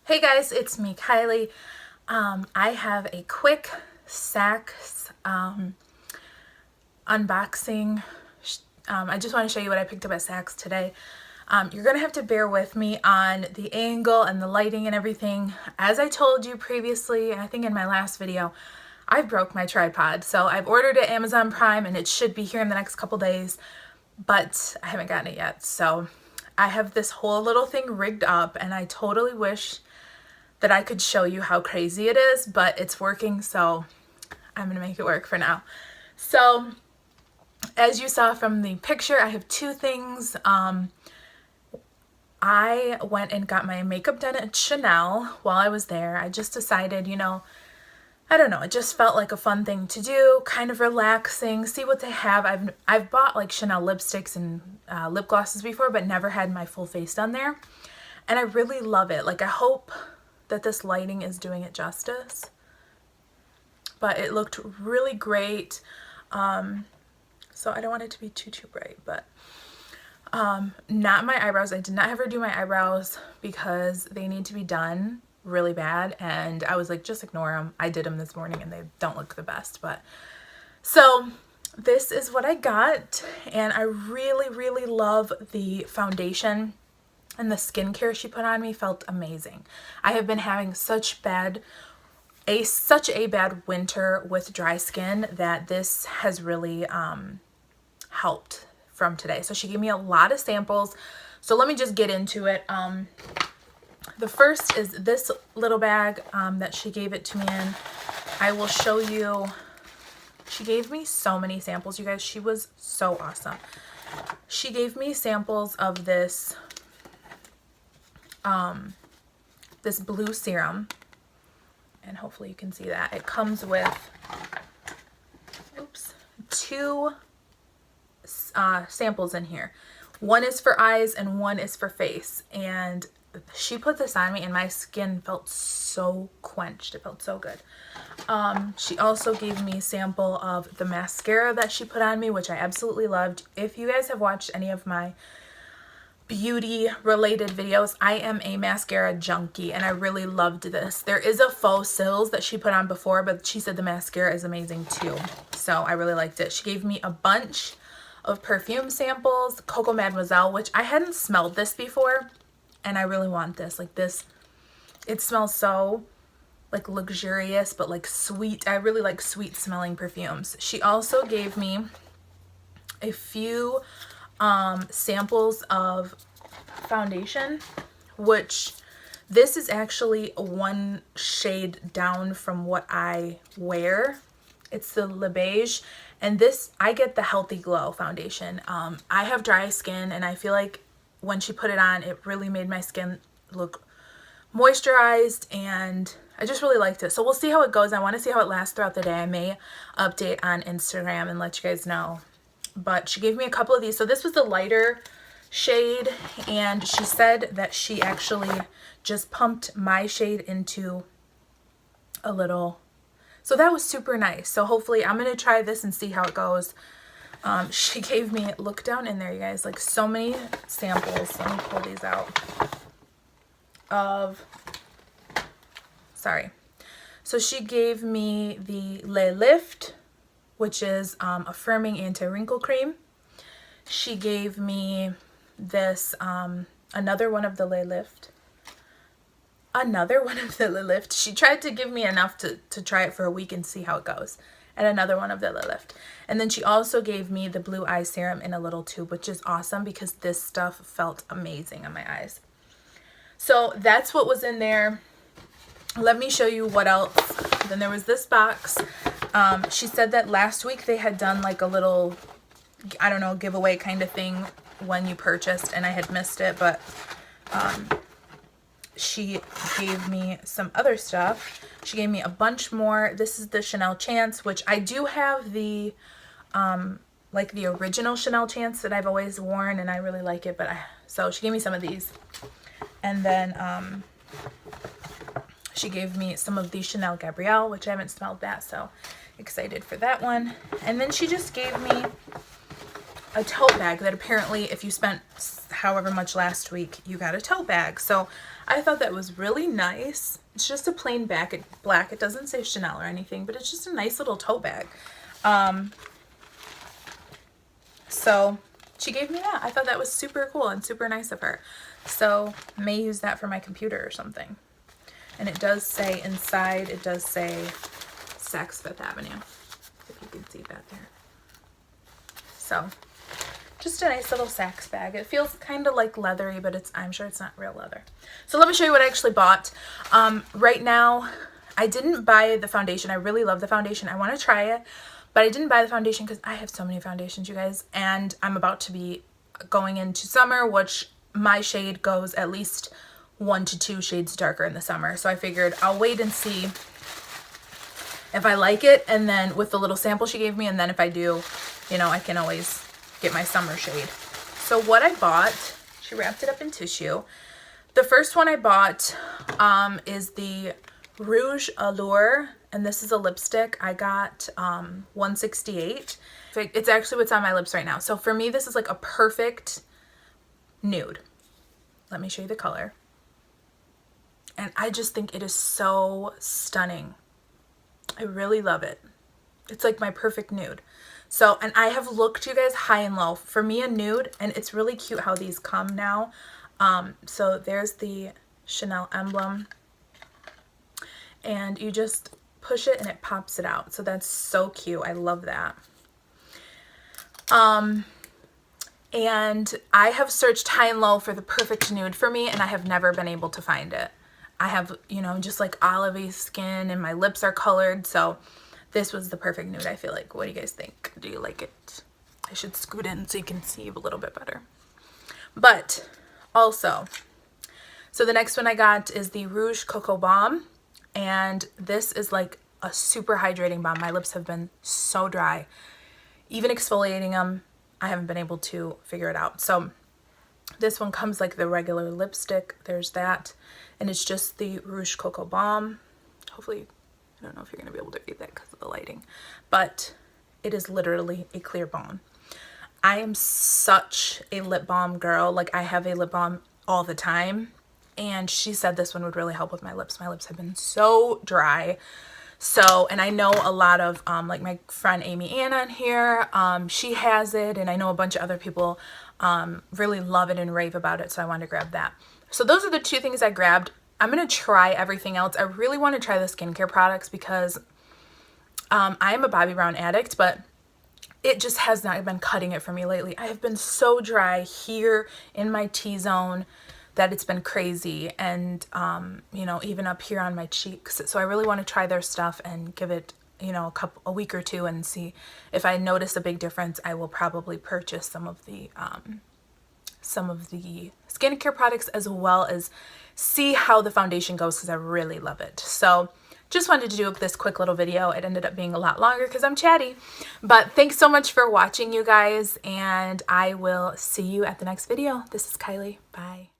Hey guys, it's me, Kylie. I have a quick Saks unboxing. I just want to show you what I picked up at Saks today. You're going to have to bear with me on the angle and the lighting and everything. As I told you previously, I think in my last video, I broke my tripod. So I've ordered it Amazon Prime and it should be here in the next couple days, but I haven't gotten it yet. So I have this whole little thing rigged up and I totally wish that I could show you how crazy it is, but it's working, so I'm gonna make it work for now. So as you saw from the picture, I have two things. I went and got my makeup done at Chanel while I was there. I just decided, I don't know, it just felt like a fun thing to do, kind of relaxing, see what they have. I've bought like Chanel lipsticks and lip glosses before, but never had my full face done there. And I really love it. Like, I hope that this lighting is doing it justice, but it looked really great. So I don't want it to be too bright, but not my eyebrows. I did not have her do my eyebrows because they need to be done really bad, and I was like, just ignore them. I did them this morning and they don't look the best, but so this is what I got, and I really love the foundation. And the skincare she put on me felt amazing. I have been having such a bad winter with dry skin that this has really helped from today. So she gave me a lot of samples. So let me just get into it. The first is this little bag that she gave it to me in. I will show you. She gave me so many samples, you guys. She was so awesome. She gave me samples of this this blue serum, and hopefully you can see that. It comes with two samples in here. One is for eyes and one is for face, and she put this on me and my skin felt so quenched. It felt so good. She also gave me a sample of the mascara that she put on me, which I absolutely loved. If you guys have watched any of my beauty related videos, I am a mascara junkie and I really loved this. There is a faux cils that she put on before, but she said the mascara is amazing too, so I really liked it. She gave me a bunch of perfume samples, Coco Mademoiselle, which I hadn't smelled this before and I really want this. Like this, it smells so like luxurious but like sweet. I really like sweet smelling perfumes. She also gave me a few samples of foundation, which this is actually one shade down from what I wear. It's the Le Beige, and this, I get the Healthy Glow foundation. I have dry skin and I feel like when she put it on, it really made my skin look moisturized, and I just really liked it. So we'll see how it goes. I want to see how it lasts throughout the day. I may update on Instagram and let you guys know. But she gave me a couple of these. So this was the lighter shade, and she said that she actually just pumped my shade into a little. So that was super nice. So hopefully I'm going to try this and see how it goes. She gave me, look down in there, you guys, like so many samples. Let me pull these out sorry. So she gave me the Le Lift, which is a firming anti-wrinkle cream. She gave me this, another one of the Le Lift. She tried to give me enough to try it for a week and see how it goes. And another one of the Le Lift. And then she also gave me the blue eye serum in a little tube, which is awesome because this stuff felt amazing on my eyes. So that's what was in there. Let me show you what else. Then there was this box. She said that last week they had done like a little, I don't know, giveaway kind of thing when you purchased, and I had missed it, but she gave me some other stuff. She gave me a bunch more. This is the Chanel Chance, which I do have the like the original Chanel Chance that I've always worn, and I really like it, but so she gave me some of these. And then she gave me some of the Chanel Gabrielle, which I haven't smelled that, so excited for that one. And then she just gave me a tote bag that apparently if you spent however much last week, you got a tote bag. So I thought that was really nice. It's just a plain black. It doesn't say Chanel or anything, but it's just a nice little tote bag. So she gave me that. I thought that was super cool and super nice of her. So I may use that for my computer or something. And it does say inside, it does say Saks Fifth Avenue, if you can see that there. So just a nice little Saks bag. It feels kind of like leathery, but I'm sure it's not real leather. So let me show you what I actually bought. Right now, I didn't buy the foundation. I really love the foundation. I want to try it, but I didn't buy the foundation because I have so many foundations, you guys. And I'm about to be going into summer, which my shade goes at least 1 to 2 shades darker in the summer. So I figured I'll wait and see if I like it, and then with the little sample she gave me, and then if I do, you know, I can always get my summer shade. So what I bought, she wrapped it up in tissue. The first one I bought is the Rouge Allure, and this is a lipstick. I got 168. It's actually what's on my lips right now. So for me, this is like a perfect nude. Let me show you the color. And I just think it is so stunning. I really love it. It's like my perfect nude. So, and I have looked, you guys, high and low. For me, a nude, and it's really cute how these come now. So there's the Chanel emblem. And you just push it and it pops it out. So that's so cute. I love that. And I have searched high and low for the perfect nude for me, and I have never been able to find it. I have, you know, just like olivey skin and my lips are colored, so this was the perfect nude, I feel like. What do you guys think? Do you like it? I should scoot in so you can see a little bit better. But also, so the next one I got is the Rouge Coco Balm, and this is like a super hydrating balm. My lips have been so dry. Even exfoliating them, I haven't been able to figure it out. So this one comes like the regular lipstick. There's that. And it's just the Rouge Coco Balm. Hopefully, I don't know if you're going to be able to read that because of the lighting. But it is literally a clear balm. I am such a lip balm girl. Like, I have a lip balm all the time. And she said this one would really help with my lips. My lips have been so dry. So, and I know a lot of, like my friend Amy Ann on here, she has it. And I know a bunch of other people really love it and rave about it. So I wanted to grab that. So those are the 2 things I grabbed. I'm going to try everything else. I really want to try the skincare products because I am a Bobbi Brown addict, but it just has not been cutting it for me lately. I have been so dry here in my T-zone that it's been crazy, and you know, even up here on my cheeks. So I really want to try their stuff and give it, you know, a week or 2 and see if I notice a big difference. I will probably purchase some of the skincare products, as well as see how the foundation goes, because I really love it. So just wanted to do this quick little video. It ended up being a lot longer because I'm chatty, but thanks so much for watching, you guys, and I will see you at the next video. This is Kylie. Bye.